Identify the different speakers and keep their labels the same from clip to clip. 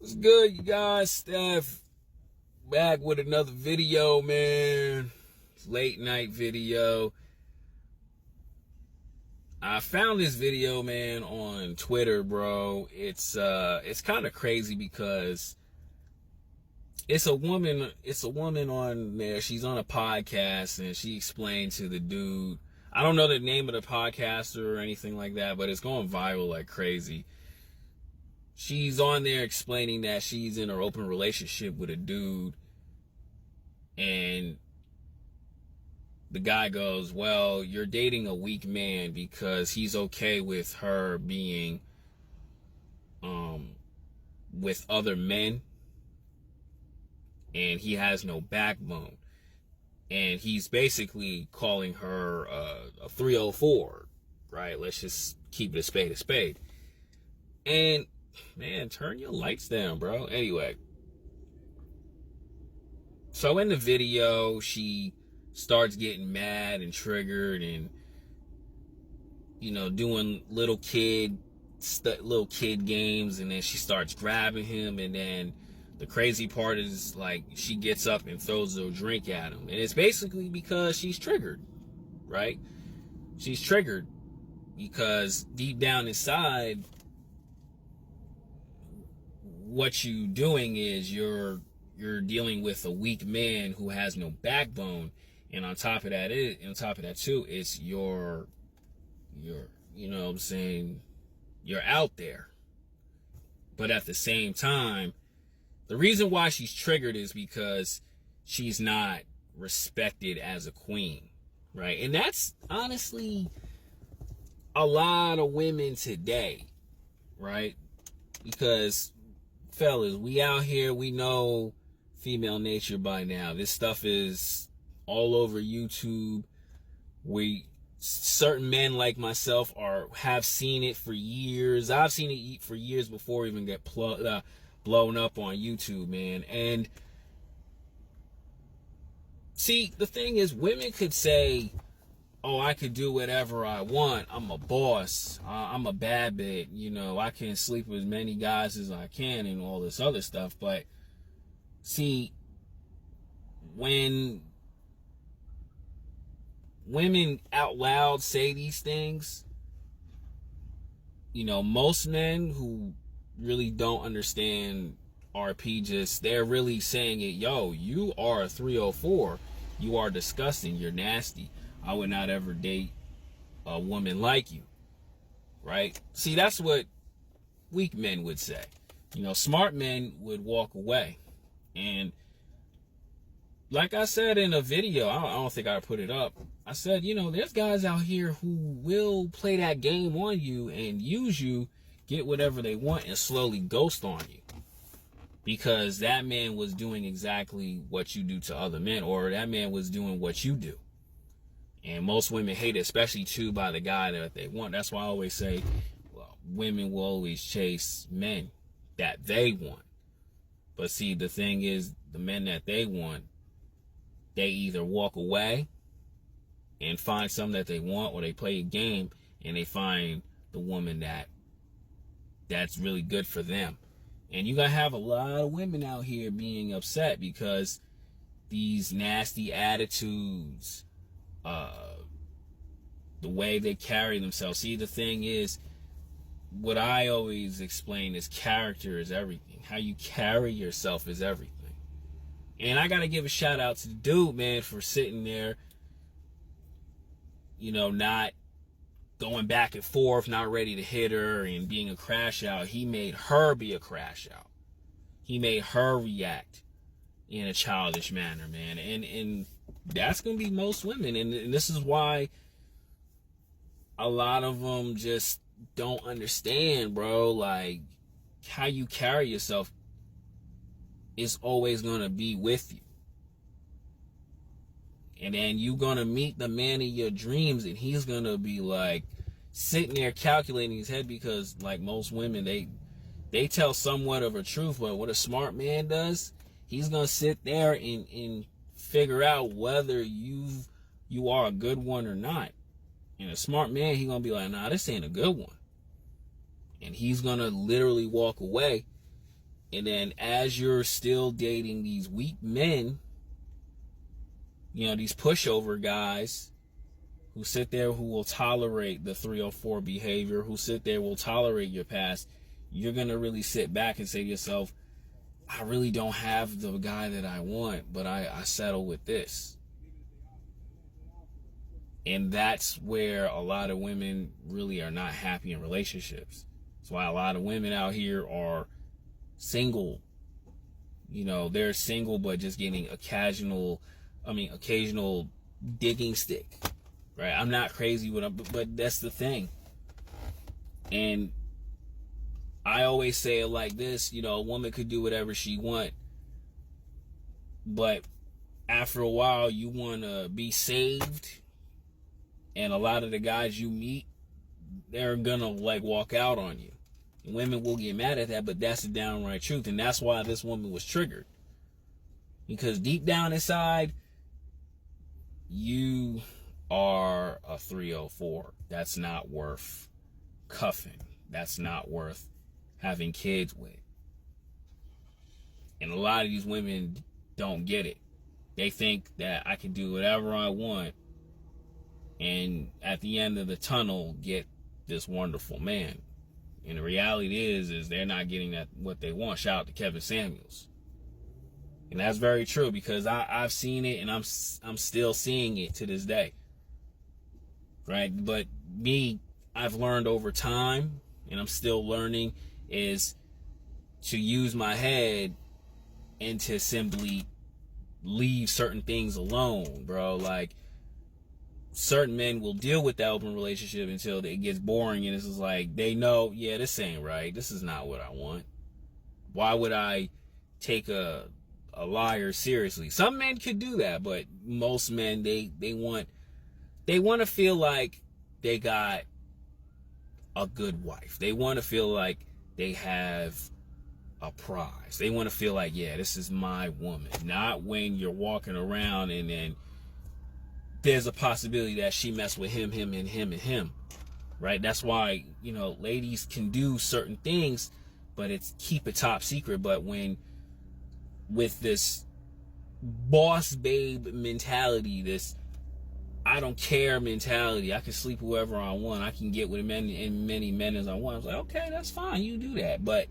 Speaker 1: What's good, you guys? Steph back with another video, man. Late night video. I found this video, man, on Twitter, bro. It's kind of crazy because it's a woman on there. She's on a podcast and she explained to the dude. I don't know the name of the podcaster or anything like that, but it's going viral like crazy. She's on there explaining that she's in an open relationship with a dude, and the guy goes, well, you're dating a weak man because he's okay with her being with other men, and he has no backbone. And he's basically calling her a 304, right? Let's just keep it a spade a spade. And man, turn your lights down, bro. Anyway, so in the video, she starts getting mad and triggered and, doing little kid games, and then she starts grabbing him, and then the crazy part is, like, she gets up and throws a drink at him. And it's basically because she's triggered, right? She's triggered because deep down inside, what you doing is you're dealing with a weak man who has no backbone, and on top of that too, it's you're you know what I'm saying, you're out there. But at the same time, the reason why she's triggered is because she's not respected as a queen, right? And that's honestly a lot of women today, right? Because fellas, we out here, we know female nature by now. This stuff is all over YouTube. Certain men like myself have seen it for years. I've seen it for years before it even get blown up on YouTube, man. And see, the thing is, women could say, oh, I could do whatever I want. I'm a boss. I'm a bad bitch. I can sleep with as many guys as I can and all this other stuff. But see, when women out loud say these things, most men who really don't understand RP, they're really saying it, yo, you are a 304. You are disgusting. You're nasty. I would not ever date a woman like you, right? See, that's what weak men would say. Smart men would walk away. And like I said in a video, I don't think I put it up. I said, there's guys out here who will play that game on you and use you, get whatever they want, and slowly ghost on you. Because that man was doing exactly what you do to other men, or that man was doing what you do. And most women hate it, especially too by the guy that they want. That's why I always say, well, women will always chase men that they want. But see, the thing is, the men that they want, they either walk away and find something that they want, or they play a game and they find the woman that's really good for them. And you gotta have a lot of women out here being upset because these nasty attitudes, the way they carry themselves. See, the thing is, what I always explain is character is everything. How you carry yourself is everything. And I gotta give a shout out to the dude, man, for sitting there, not going back and forth, not ready to hit her and being a crash out. He made her be a crash out. He made her react in a childish manner, man. And that's going to be most women. And this is why a lot of them just don't understand, bro. Like, how you carry yourself is always going to be with you. And then you're going to meet the man of your dreams, and he's going to be like sitting there calculating his head, because like most women, they tell somewhat of a truth, but what a smart man does, he's going to sit there and figure out whether you are a good one or not. And a smart man, he's going to be like, nah, this ain't a good one. And he's going to literally walk away And then as you're still dating these weak men, you know, these pushover guys who sit there, who will tolerate the 304 behavior, who sit there, will tolerate your past, you're going to really sit back and say to yourself, I really don't have the guy that I want, but I settle with this. And that's where a lot of women really are not happy in relationships. That's why a lot of women out here are single. You know, they're single, but just getting occasional digging stick. Right? I'm not crazy with them, but that's the thing. And I always say it like this, you know, a woman could do whatever she want, but after a while you want to be saved, and a lot of the guys you meet, they're gonna like walk out on you. And women will get mad at that, but that's the downright truth. And that's why this woman was triggered, because deep down inside, you are a 304. That's not worth cuffing. That's not worth having kids with. And a lot of these women don't get it. They think that I can do whatever I want, and at the end of the tunnel get this wonderful man. And the reality is they're not getting that what they want. Shout out to Kevin Samuels. And that's very true, because I've seen it, and I'm still seeing it to this day. Right? But me, I've learned over time, and I'm still learning, is to use my head and to simply leave certain things alone, bro. Like, certain men will deal with that open relationship until it gets boring, and it's just like, they know, yeah, this ain't right. This is not what I want. Why would I take a liar seriously? Some men could do that, but most men, they want to feel like they got a good wife. They want to feel like they have a prize. They want to feel like, yeah, this is my woman. Not when you're walking around and then there's a possibility that she messed with him, and him. Right? That's why, you know, ladies can do certain things, but it's keep it top secret. But when with this boss babe mentality, this I don't care mentality, I can sleep whoever I want, I can get with many men as I want, I was like, okay, that's fine, you do that. But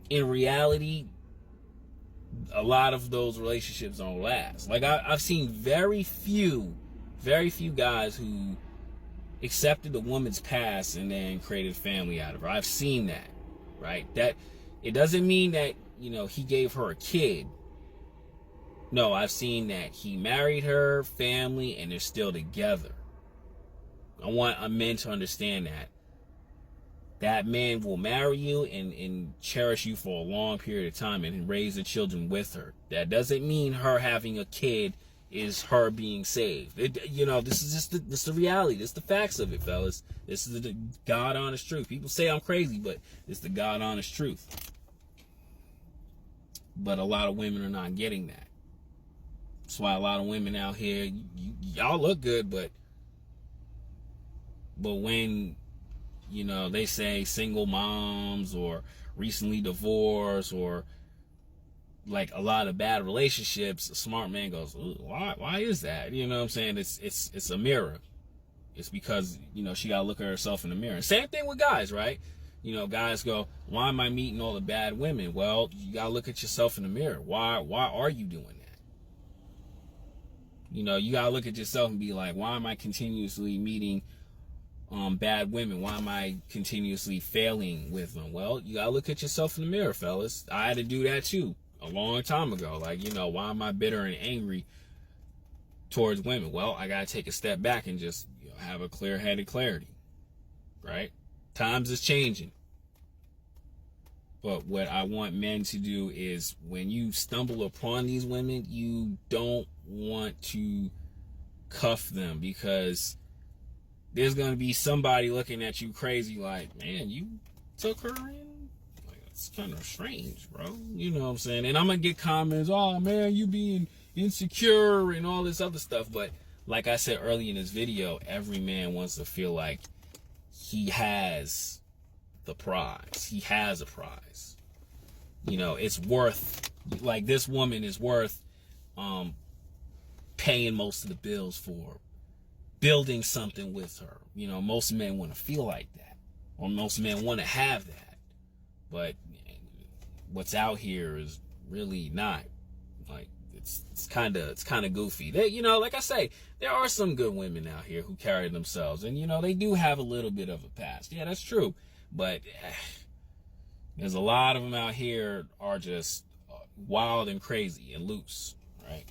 Speaker 1: in reality, a lot of those relationships don't last. Like, I've seen very few guys who accepted a woman's past and then created a family out of her. I've seen that, right? That it doesn't mean that, you know, he gave her a kid. No, I've seen that he married her, family, and they're still together. I want a man to understand that. That man will marry you and cherish you for a long period of time and raise the children with her. That doesn't mean her having a kid is her being saved. You know, this is just this the reality. This is the facts of it, fellas. This is the God honest truth. People say I'm crazy, but it's the God honest truth. But a lot of women are not getting that. That's why a lot of women out here, y'all look good, but when, you know, they say single moms or recently divorced or like a lot of bad relationships, a smart man goes, why is that? You know what I'm saying? It's a mirror. It's because, you know, she got to look at herself in the mirror. Same thing with guys, right? You know, guys go, why am I meeting all the bad women? Well, you got to look at yourself in the mirror. Why are you doing that? You know, you got to look at yourself and be like, why am I continuously meeting bad women? Why am I continuously failing with them? Well, you got to look at yourself in the mirror, fellas. I had to do that too a long time ago. Like, you know, why am I bitter and angry towards women? Well, I got to take a step back and just, you know, have a clear-headed clarity, right? Times is changing. But what I want men to do is, when you stumble upon these women, you don't want to cuff them, because there's going to be somebody looking at you crazy like, man, you took her in? Like, it's kind of strange, bro. You know what I'm saying? And I'm going to get comments, oh, man, you being insecure and all this other stuff. But like I said earlier in this video, every man wants to feel like he has the prize. He has a prize. you know, it's worth, like, this woman is worth paying most of the bills for, building something with her. You know, most men want to feel like that, or most men want to have that, but what's out here is really not. Like, it's kind of goofy. They, you know, like I say, there are some good women out here who carry themselves, and you know, they do have a little bit of a past. Yeah, that's true, but there's a lot of them out here are just wild and crazy and loose, right?